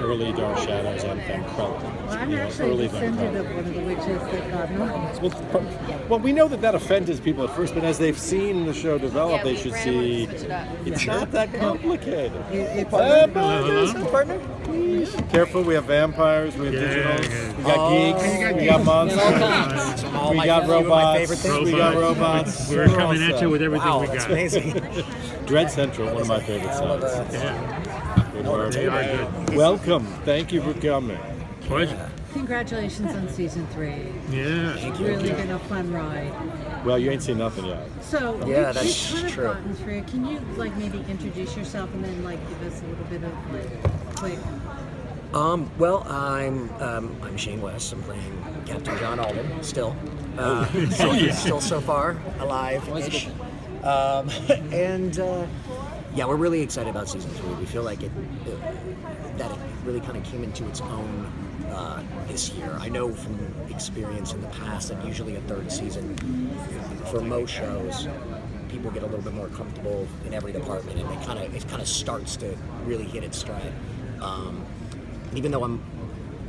early Dark Shadows and Van Krelin. Well, I'm actually descendant of one of the witches that got known. Well, we know that offended people at first, but as they've seen the show develop, they should see it's not that complicated. Vampires, partner? Careful, we have vampires, we have digitals, we got geeks, we got monsters, we got robots, we got robots. We're coming at you with everything we got. That's amazing. Dread Central, one of my favorite songs. Good work. They are good. Welcome. Thank you for coming. Pleasure. Congratulations on season 3. Yeah. It's really been a fun ride. Well, you ain't seen nothing yet. So Yeah, we've that's kind of true. gotten through. Can you maybe introduce yourself and then give us a little bit of quick? Well, I'm Shane West. I'm playing Captain John Alden still. Still so far alive-ish. Yeah, we're really excited about season 3. We feel like that it really kind of came into its own this year. I know from experience in the past that usually a third season, for most shows, people get a little bit more comfortable in every department, and it kind of starts to really hit its stride. Even though I'm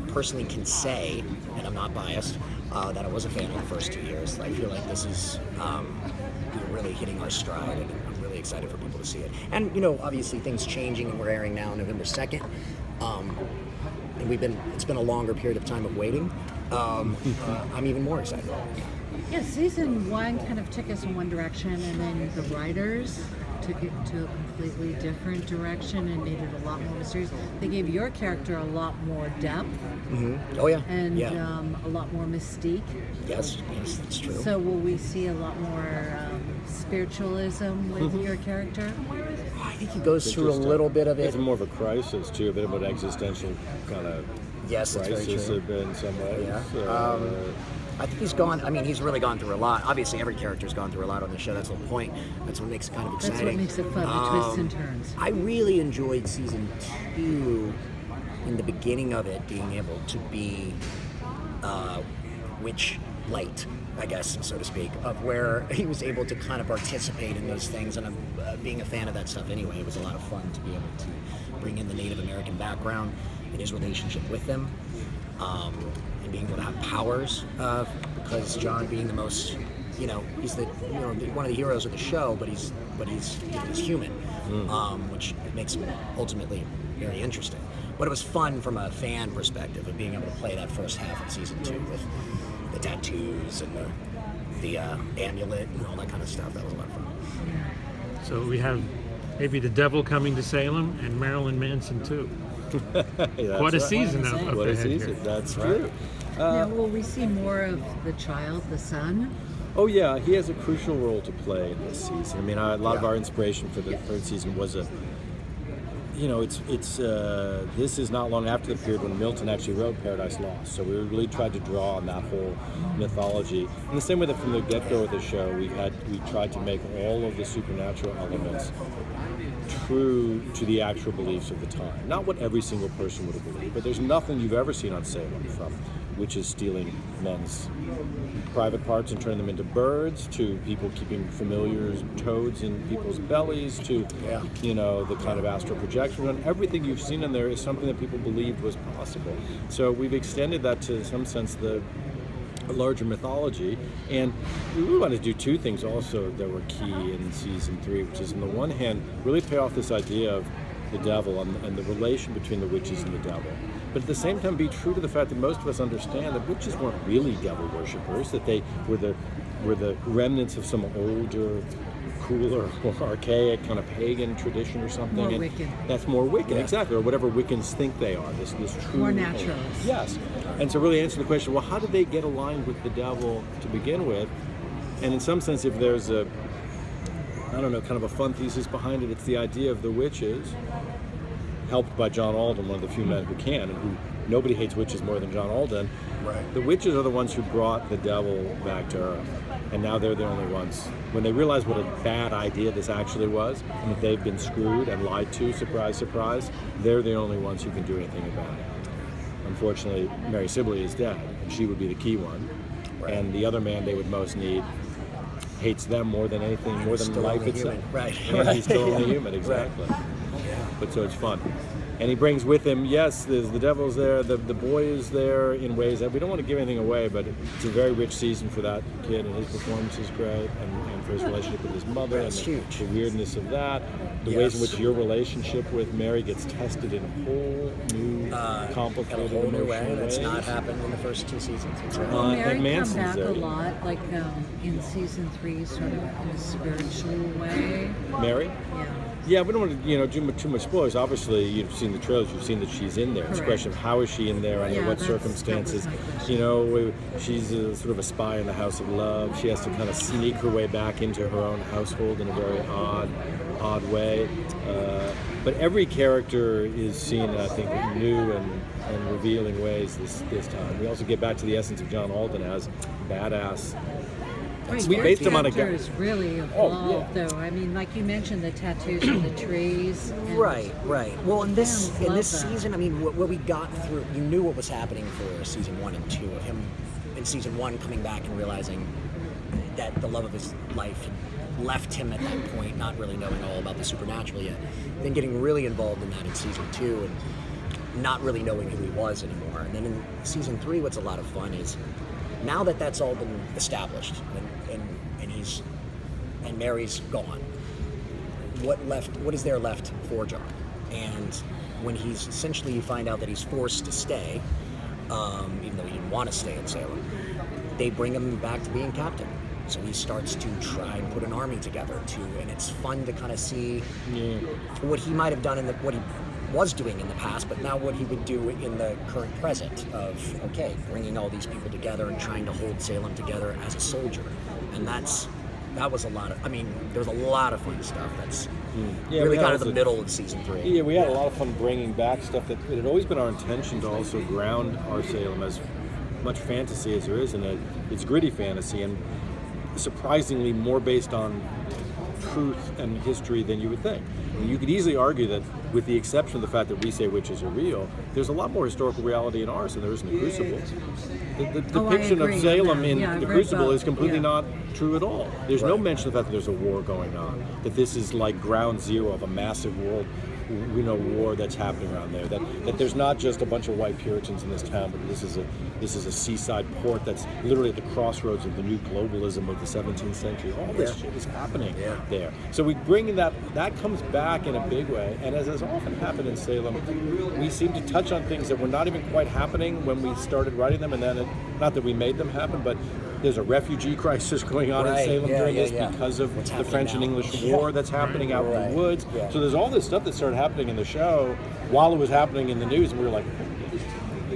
personally can say, and I'm not biased, that I was a fan of the first 2 years, I feel like this is we're really hitting our stride, and I'm really excited for people to see it. And obviously things changing, and we're airing now November 2nd. And it's been a longer period of time of waiting. I'm even more excited. Yeah, season 1 kind of took us in one direction, and then the writers took it to a completely different direction and made it a lot more mysterious. They gave your character a lot more depth. Mm-hmm. Oh yeah. And yeah. A lot more mystique. Yes, that's true. So will we see a lot more spiritualism with your character? I think he goes through a little bit of it. It's more of a crisis too, a bit of an existential kind of yes, that's very crisis true. in some ways. Yeah. So, I think he's really gone through a lot. Obviously, every character's gone through a lot on the show. That's the whole point. That's what makes it kind of exciting. That's what makes it fun, the twists and turns. I really enjoyed season 2 in the beginning of it, being able to be witch light, I guess, so to speak, of where he was able to kind of participate in those things. And being a fan of that stuff anyway, it was a lot of fun to be able to bring in the Native American background and his relationship with them. And being able to have powers, because John being the most, he's the one of the heroes of the show, but he's human, which makes him ultimately very interesting. But it was fun from a fan perspective of being able to play that first half of season 2 with the tattoos and the amulet and all that kind of stuff. That was a lot of fun. So we have maybe the devil coming to Salem and Marilyn Manson too. Quite a season up what a ahead season. here. That's true. Now, will we see more of the child, the son? Oh yeah, he has a crucial role to play in this season. I mean, a lot of our inspiration for the third season was this is not long after the period when Milton actually wrote Paradise Lost. So we really tried to draw on that whole mythology. In the same way that from the get-go of the show, we tried to make all of the supernatural elements true to the actual beliefs of the time. Not what every single person would have believed, but there's nothing you've ever seen on Salem, from witches stealing men's private parts and turning them into birds, to people keeping familiars, toads in people's bellies, to the kind of astral projection. And everything you've seen in there is something that people believed was possible. So we've extended that to, in some sense, the larger mythology, and we really want to do two things also that were key in season 3, which is, on the one hand, really pay off this idea of the devil and the relation between the witches and the devil, but at the same time be true to the fact that most of us understand that witches weren't really devil worshippers, that they were the remnants of some older, cooler, more archaic kind of pagan tradition or something. More Wiccan. That's more Wiccan, exactly, or whatever Wiccans think they are, this true... More naturals. Yes. And so really answer the question, well, how did they get aligned with the devil to begin with? And in some sense, if there's a, kind of a fun thesis behind it, it's the idea of the witches, helped by John Alden, one of the few men who can, and who nobody hates witches more than John Alden. Right. The witches are the ones who brought the devil back to Earth. And now they're the only ones. When they realize what a bad idea this actually was, and that they've been screwed and lied to, surprise, surprise, they're the only ones who can do anything about it. Unfortunately, Mary Sibley is dead, and she would be the key one. Right. And the other man they would most need hates them more than anything, more than still life only itself. Human. Right. And he's still only human, exactly. Right. Yeah. but so it's fun. And he brings with him, yes, there's the devil's there, the boy is there in ways that we don't want to give anything away, but it's a very rich season for that kid, and his performance is great, and for his relationship with his mother, and the weirdness of that, the ways in which your relationship with Mary gets tested in a whole new, complicated, in a whole new way emotional that's ways. not happened in the first 2 seasons. That's right. Well, Mary and come Manson's back there. a lot, like in season 3, sort of in a spiritual way. Mary? Yeah. Yeah, we don't want to, do too much spoilers. Obviously, you've seen the trailers. You've seen that she's in there. It's a Correct. question of how is she in there, under Yeah, what that was circumstances. my question. She's sort of a spy in the House of Love. She has to kind of sneak her way back into her own household in a very odd way. But every character is seen, I think, in new and revealing ways this time. We also get back to the essence of John Alden as badass. Right, We their based him on a guy. characters really evolved, though. I mean, like you mentioned, the tattoos and the trees. And Right. Well, in this Fans love that. season, I mean, what we got through, you knew what was happening for season 1 and 2 of him in season 1 coming back and realizing that the love of his life had left him at that point, not really knowing all about the supernatural yet. Then getting really involved in that in season 2 and not really knowing who he was anymore. And then in season 3, what's a lot of fun is now that that's all been established and Mary's gone, what is there left for John? And when he's essentially, you find out that he's forced to stay, even though he didn't want to stay in Salem, they bring him back to being captain. So he starts to try and put an army together and it's fun to kind of see what he might have done what he was doing in the past, but now what he would do in the current present of, bringing all these people together and trying to hold Salem together as a soldier. And that was a lot of, there was a lot of fun stuff that's really got to the middle of season 3. Yeah, we had a lot of fun bringing back stuff that it had always been our intention to also ground our Salem as much fantasy as there is in it. It's gritty fantasy and surprisingly more based on truth and history than you would think. And you could easily argue that, with the exception of the fact that we say witches are real, there's a lot more historical reality in ours than there is in the Crucible. The depiction of Salem in the Crucible is completely not true at all. There's no mention of the fact that there's a war going on, that this is like ground zero of a massive world war that's happening around there. That there's not just a bunch of white Puritans in this town, but this is a seaside port that's literally at the crossroads of the new globalism of the 17th century. All this shit is happening there. So we bring that comes back in a big way. And as has often happened in Salem, we seem to touch on things that were not even quite happening when we started writing them, and then not that we made them happen, but there's a refugee crisis going on in Salem during this because of the French and English war that's happening out in the woods. So there's all this stuff that started happening in the show while it was happening in the news, and we were like,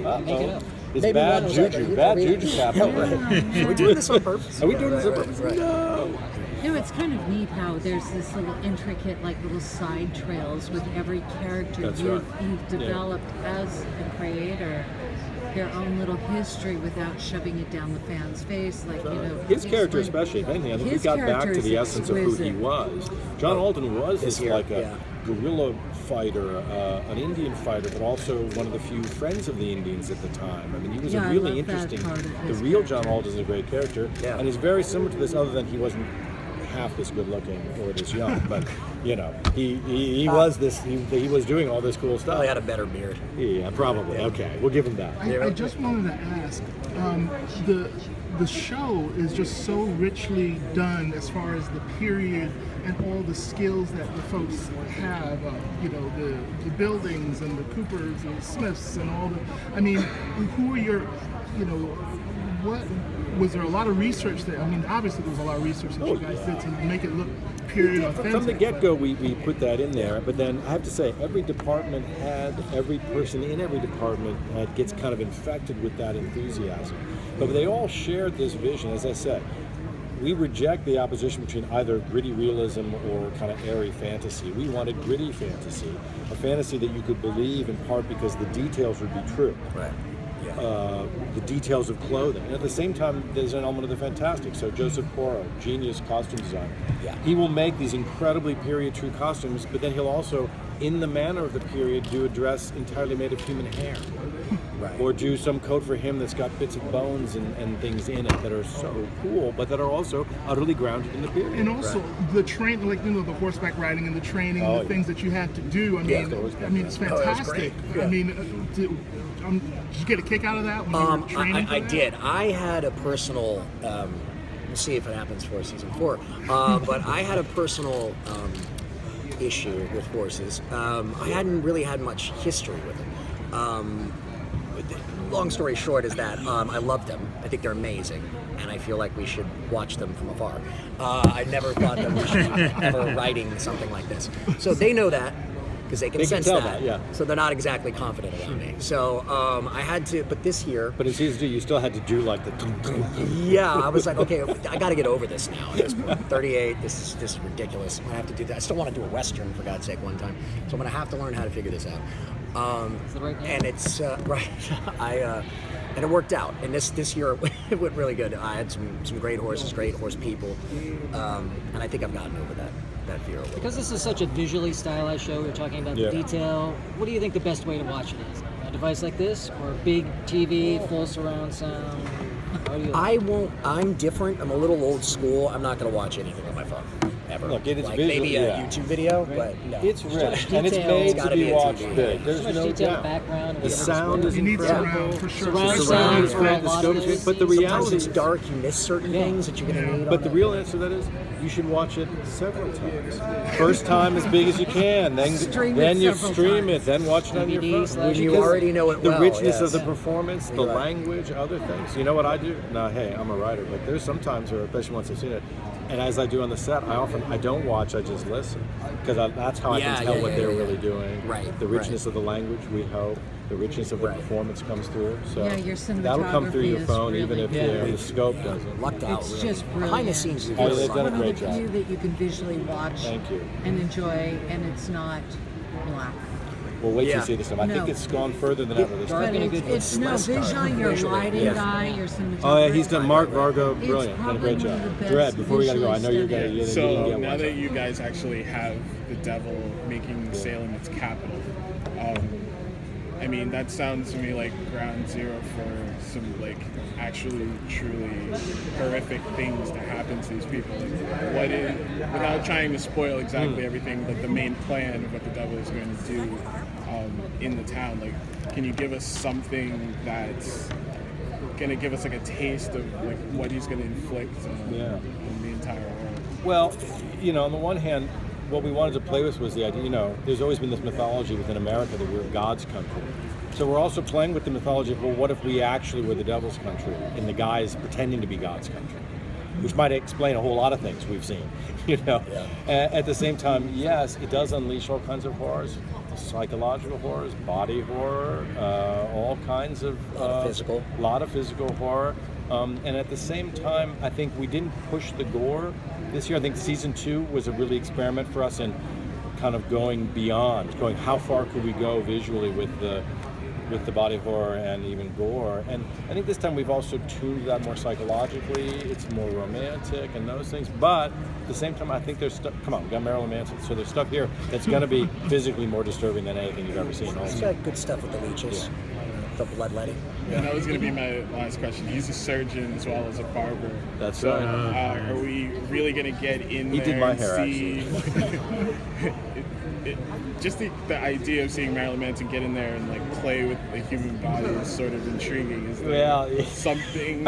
uh-oh. It's Maybe bad juju happening. Are we doing this on purpose? Are we doing this on purpose? Right. No. It's kind of neat how there's this little intricate, little side trails with every character you've developed as a creator. Their own little history without shoving it down the fan's face, his character, especially, if anything, I think we got back to the essence of who he was. John Alden was a guerrilla fighter, an Indian fighter, but also one of the few friends of the Indians at the time. He was a really interesting. The real John Alden is a great character, and he's very similar to this, other than he wasn't half this good looking or this young, but he was this. He was doing all this cool stuff. Probably had a better beard. Yeah, probably. Okay, we'll give him that. I just wanted to ask, the show is just so richly done as far as the period and all the skills that the folks have. The buildings and the Coopers and the Smiths and all the. Who are your, what? Was there a lot of research there? Obviously there was a lot of research that you guys did to make it look period authentic. From the get-go, we put that in there, but then I have to say, every person in every department gets kind of infected with that enthusiasm. But they all shared this vision. As I said, we reject the opposition between either gritty realism or kind of airy fantasy. We wanted gritty fantasy, a fantasy that you could believe in part because the details would be true. Right. The details of clothing. And at the same time, there's an element of the fantastic. So Joseph Porro, genius costume designer. He will make these incredibly period true costumes, but then he'll also in the manner of the period, do a dress entirely made of human hair. Right. Or do some coat for him that's got bits of bones and things in it that are so cool, but that are also utterly grounded in the period. And also the train, like the horseback riding and the training, and the things that you had to do. I mean, it's fantastic. Yeah. I mean, did you get a kick out of that when you were training? I did. I had a personal. We'll see if it happens for season 4. But I had a personal issue with horses. I hadn't really had much history with them. Long story short is that I love them. I think they're amazing, and I feel like we should watch them from afar. I never thought that we should be ever writing something like this. So they know that, because they can sense tell that. yeah. So they're not exactly confident around me. So I had to, but this year... But in season 2, you still had to do like the... Yeah, I was like, okay, I got to get over this now. At this point, 38, this is ridiculous. I have to do that. I still want to do a Western, for God's sake, one time. So I'm going to have to learn how to figure this out. And it's right. And it worked out. And this year it went really good. I had some great horses, great horse people, and I think I've gotten over that fear. Because this is such a visually stylized show, we're talking about the detail. What do you think the best way to watch it is? A device like this, or big TV, full surround sound? I'm different. I'm a little old school. I'm not going to watch anything on my phone. Ever. Look, it's like visual, maybe a YouTube video, but no. It's rich, much and it's detail. made It's to be watched TV. big. There's So much no detail, doubt. background, The sound is You need incredible. surround for sure. Surround Surround is sound great, for the a lot scope of is great, this. but the Sometimes reality it's dark. You miss certain things that you're going to need. But the real answer to that is you should watch it several times. First time as big as you can, then Stream it then you several stream times. it, then watch it on your phone. DVD/DVD. When you Because already know it the well, richness of yes. the performance, the You're right. language, other things. You know what I do? Now, hey, I'm a writer, but there's some times where, especially once I've seen it, and as I do on the set, I don't watch, I just listen, because that's how I can tell what they're really doing. Right, The richness of the language, we hope. The richness of the performance comes through. So Yeah, your that'll come through your cinematography is phone, even really if good. the scope doesn't. Lucked out. It's really. just brilliant. Behind the scenes. Oh, It's they've done a one of great the job. few that you can visually watch Thank you. and enjoy, and it's not black. Well, wait till Yeah. you see this stuff. I think No. it's gone further than ever this Dark time. in a But good way. it's no less dark, visually, your visually, lighting yeah. guy, your cinematographer. Oh yeah, he's done Mark Vargo, It's brilliant, done a great probably job. one of the best Dread, before we gotta go, I know you're visually gonna. studied. You didn't So get now one. that you guys actually have the devil making Salem its capital, I mean, that sounds to me like ground zero for some like actually truly horrific things to happen to these people. Like, what is, without trying to spoil exactly everything, like the main plan of what the devil is going to do in the town, like, can you give us something that's going to give us like a taste of like what he's going to inflict on the entire world? Well, on the one hand, what we wanted to play with was the idea, there's always been this mythology within America that we're God's country. So we're also playing with the mythology of, well, what if we actually were the devil's country and the guys pretending to be God's country? Which might explain a whole lot of things we've seen, At the same time, yes, it does unleash all kinds of horrors, psychological horrors, body horror, all kinds of... physical. A lot of physical horror. And at the same time, I think we didn't push the gore this year. I think season 2 was a really experiment for us in kind of going beyond, going how far could we go visually with the body horror and even gore. And I think this time we've also tuned that more psychologically. It's more romantic and those things. But at the same time, I think there's stuff. Come on, we got Marilyn Manson, so there's stuff here that's going to be physically more disturbing than anything you've ever seen. He's Also. got good stuff with the leeches, the bloodletting. And that was going to be my last question. He's a surgeon as well as a barber. That's So, right. are we really going to get in He there did my and hair, see... just the idea of seeing Marilyn Manson get in there and like play with the human body is sort of intriguing. Is there something...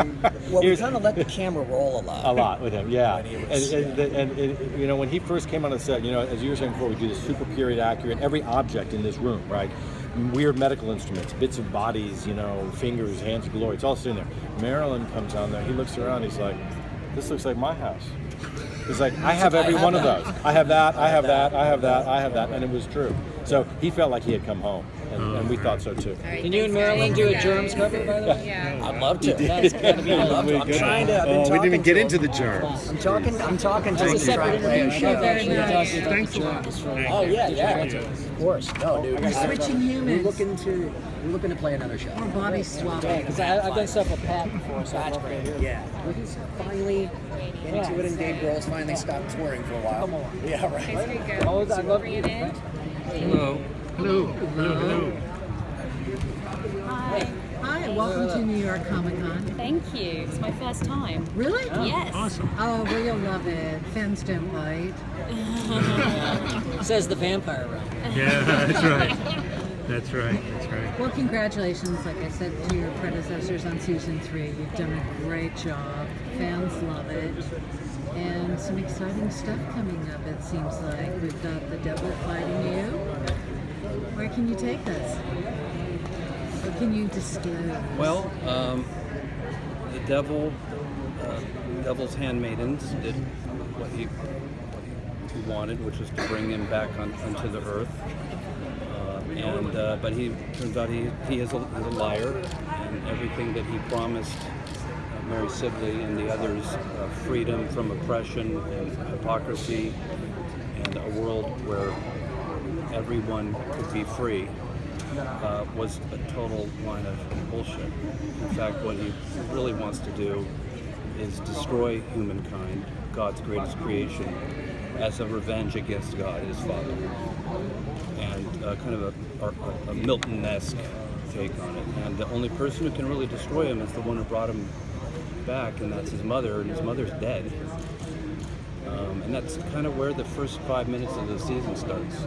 Well, we kind of let the camera roll a lot. A lot with him, yeah. When he was- And when he first came on the set, as you were saying before, we do this super period accurate, every object in this room, right? Weird medical instruments, bits of bodies, fingers, hands of glory, it's all sitting there. Marilyn comes on there, he looks around, he's like, this looks like my house. He's like, I have every one of those. I have that, I have that, I have that, I have that, and it was true. So he felt like he had come home, and we thought so too. Can you and Marilyn do a germs cover, by the way? Yeah. I'd love to. That's gotta be I'd love to. I'm trying to. I've been talking we didn't even get to into him. the germs. I'm talking to That's him. a to separate try and play interview. a She's show. actually talking about Thanks the a lot. germs. Oh yeah. Of course. No, dude. We're switching humans. We're looking to play another show. Or body swapping. Because I've done stuff with Pat before, so That's I'm great. here. Yeah. He's finally into it, and Dave Grohl's finally stopped touring for a while. Come on. Yeah, right. It's pretty good. I love Brandon, Hello. Hello. Hello. Hello. Hi. Hi, welcome to New York Comic Con. Thank you. It's my first time. Really? Yes. Awesome. Oh, well, you'll love it. Fans don't bite. Says the vampire realm. Yeah, that's right. That's right. That's right. Well, congratulations, like I said, to your predecessors on season 3. You've done a great job. Fans love it. And some exciting stuff coming up, it seems like. We've got the devil fighting you. Where can you take us? What can you disclose? Well, the devil's handmaidens did what he wanted, which was to bring him back onto the earth. But he turns out he is a liar, and everything that he promised Mary Sibley and the others, freedom from oppression and hypocrisy, and a world where everyone could be free, was a total line of bullshit. In fact, what he really wants to do is destroy humankind, God's greatest creation, as a revenge against God, his father. And kind of a Milton-esque take on it. And the only person who can really destroy him is the one who brought him back, and that's his mother, and his mother's dead. And that's kind of where the first 5 minutes of the season starts.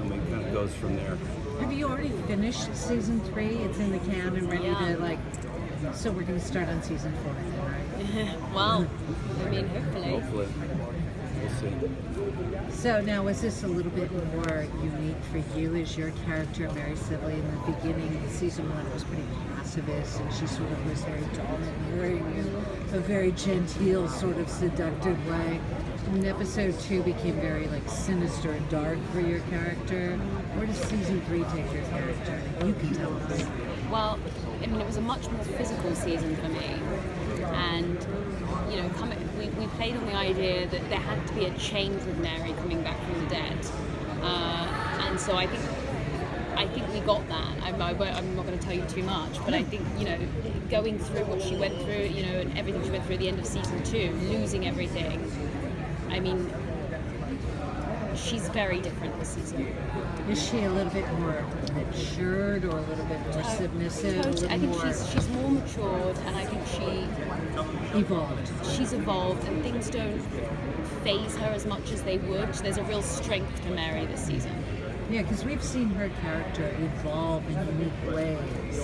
And it kind of goes from there. Have you already finished season 3? It's in the can and ready to, so we're going to start on season 4, right? Well, I mean, hopefully. Hopefully. We'll see. So now, was this a little bit more unique for you as your character, Mary Sibley? In the beginning, season 1 was pretty pacifist, and she sort of was very domineering in a very genteel, sort of seductive way. And episode 2 became very sinister and dark for your character. Where does season 3 take your character? You can tell us. Well, I mean, it was a much more physical season for me. And, we played on the idea that there had to be a change with Mary coming back from the dead. And so I think we got that. I'm not going to tell you too much, but I think, going through what she went through, and everything she went through at the end of season 2, losing everything, I mean, she's very different this season. Is she a little bit more matured or a little bit more submissive? I think she's more matured, and I think she's evolved, and things don't faze her as much as they would. There's a real strength to Mary this season. Yeah, because we've seen her character evolve in unique ways,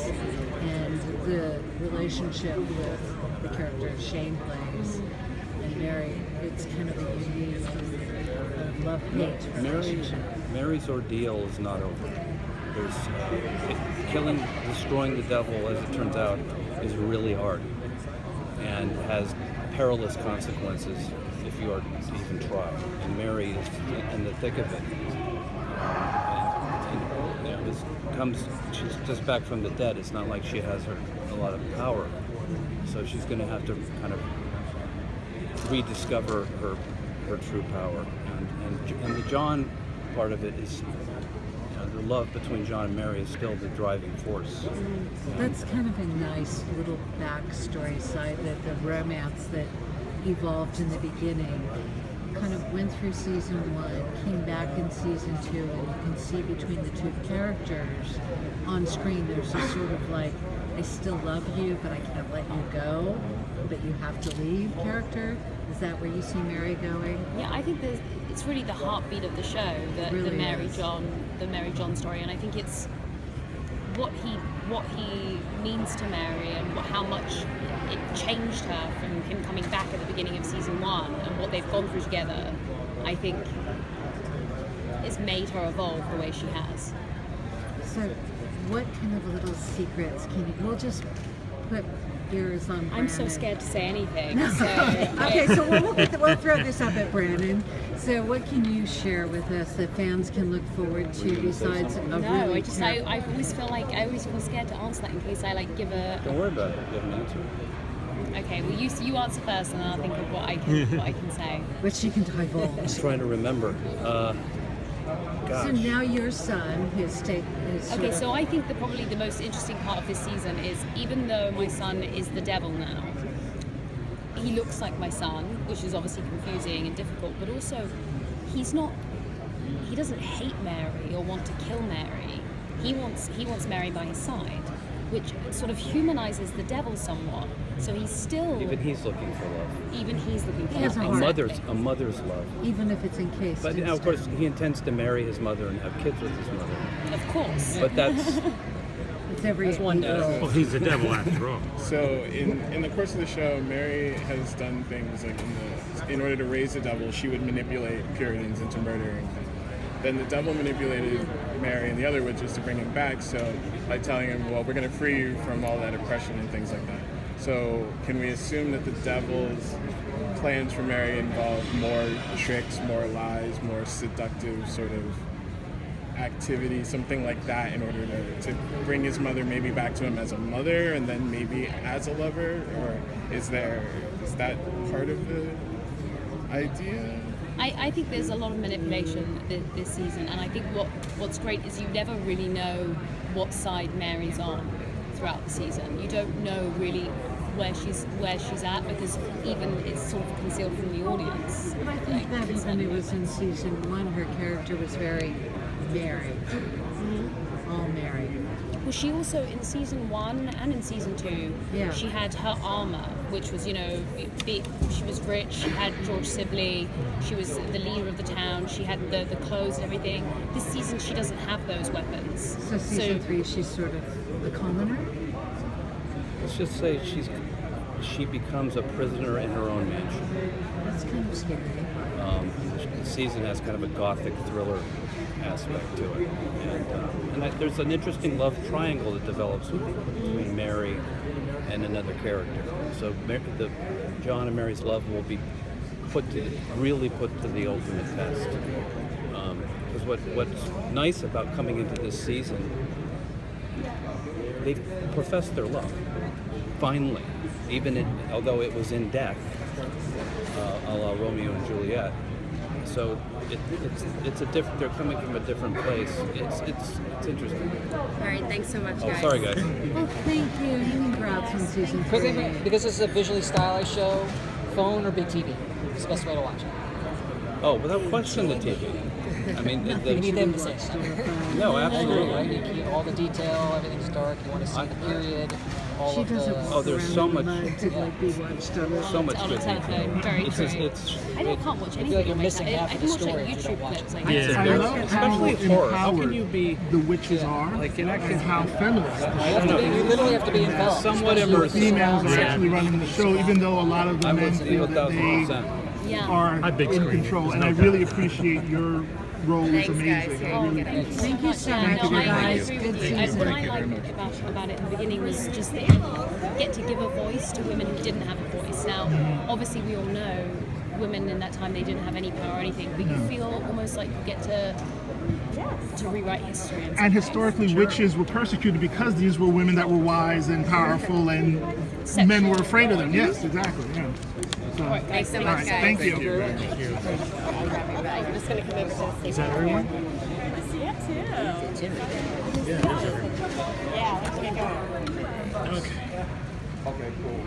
and the relationship with the character Shane plays and Mary, it's kind of a unique love-hate relationship. Mary's ordeal is not over. There's destroying the devil, as it turns out, is really hard and has perilous consequences if you are to even try. And Mary is in the thick of it. She's just back from the dead. It's not like she has a lot of power. So she's going to have to kind of rediscover her true power. And the John part of it is, the love between John and Mary is still the driving force. That's kind of a nice little backstory side, that the romance that evolved in the beginning kind of went through season 1, came back in season 2, and you can see between the two characters on screen there's a sort of I still love you, but I can't let you go, but you have to leave character. Is that where you see Mary going? Yeah, I think it's really the heartbeat of the show, the Mary John story, and I think it's what he means to Mary and how much it changed her from him coming back at the beginning of season 1, and what they've gone through together, I think has made her evolve the way she has. So what kind of little secrets we'll just put yours on Brannon. I'm so scared to say anything. So okay, so we'll throw this up at Brannon. So what can you share with us that fans can look forward to besides a really I always feel scared to answer that in case I give a... Don't worry about it. You have an answer. Okay, well you answer first, and then I'll think of what I can say. Which she can divulge. I'm trying to remember. So now your son, his state is... Okay, so I think probably the most interesting part of this season is, even though my son is the devil now, he looks like my son, which is obviously confusing and difficult, but also he's not he doesn't hate Mary or want to kill Mary. He wants Mary by his side, which sort of humanizes the devil somewhat. So he's still Even he's looking for love. He has a A heart. mother's love. Even if it's encased. But in now, of course, stone. he intends to marry his mother and have kids with his mother. of course. But that's It's every That's one eight-year-old. Well, he's the devil after all. So in the course of the show, Mary has done things like in order to raise the devil, she would manipulate Puritans into murdering them. Then the devil manipulated Mary and the other witches to bring him back. So by telling him, well, we're going to free you from all that oppression and things like that. So can we assume that the devil's plans for Mary involve more tricks, more lies, more seductive sort of activity, something like that, in order to bring his mother maybe back to him as a mother and then maybe as a lover? Or is that part of the idea? I think there's a lot of manipulation this season, and I think what's great is you never really know what side Mary's on throughout the season. You don't know really where she's at, because even it's sort of concealed from the audience. But I think that even it was in season 1, her character was very Mary. All Mary. Well, she also, in season 1 and in season 2, Yeah. she had her armor, which was, she was rich, she had George Sibley, she was the leader of the town, she had the clothes and everything. This season, she doesn't have those weapons. So season 3, she's sort of the commoner. let's just say she becomes a prisoner in her own mansion. That's kind of scary. The season has kind of a gothic thriller aspect to it, and there's an interesting love triangle that develops between Mary and another character. So John and Mary's love will be really put to the ultimate test. Because what's nice about coming into this season, they've professed their love finally, although it was in death, a la Romeo and Juliet. So it's a different. They're coming from a different place. It's interesting. All right, thanks so much, Oh, guys. sorry, guys. Well, thank you. Congrats on season 3. Because this is a visually stylized show, phone or big TV? It's the best way to watch it. Oh, without question, the TV. I mean, You need them to say stuff. no, Right? absolutely. You all the detail, everything's dark. You want to see the period. All She of doesn't the. walk Oh, there's around so in the much- mud to like be watched on the So much on good. the telephone. Very It's true. I can't watch anything. like you're like missing that. half I of can the watch like story if you YouTube don't watch clips. it. Like Yeah. I love how Especially horror. How empowered can you be the witches are, like an active- and how feminist You literally have to be enveloped. somewhat especially with immersive. females are surround actually running the show, even though a lot of the I men would feel feel that they 1,000%. Yeah. are I big in screen it. control. There's And no I doubt really about it. appreciate your role is Thanks, guys. amazing. I really Thank you. Thank you so Yeah, much, no, I guys. agree Good with you. What season. I liked about it in the beginning was just that you get to give a voice to women who didn't have a voice. Now, obviously, we all know women in that time, they didn't have any power or anything, but you feel almost like you get to rewrite history. And historically, witches were persecuted because these were women that were wise and powerful, and men were afraid of them. Yes, exactly. Yeah. So, Thanks so all much, right, guys. thank you. I'm just going to come over to the Is that everyone? Yeah, let's get going. Okay. Okay, cool.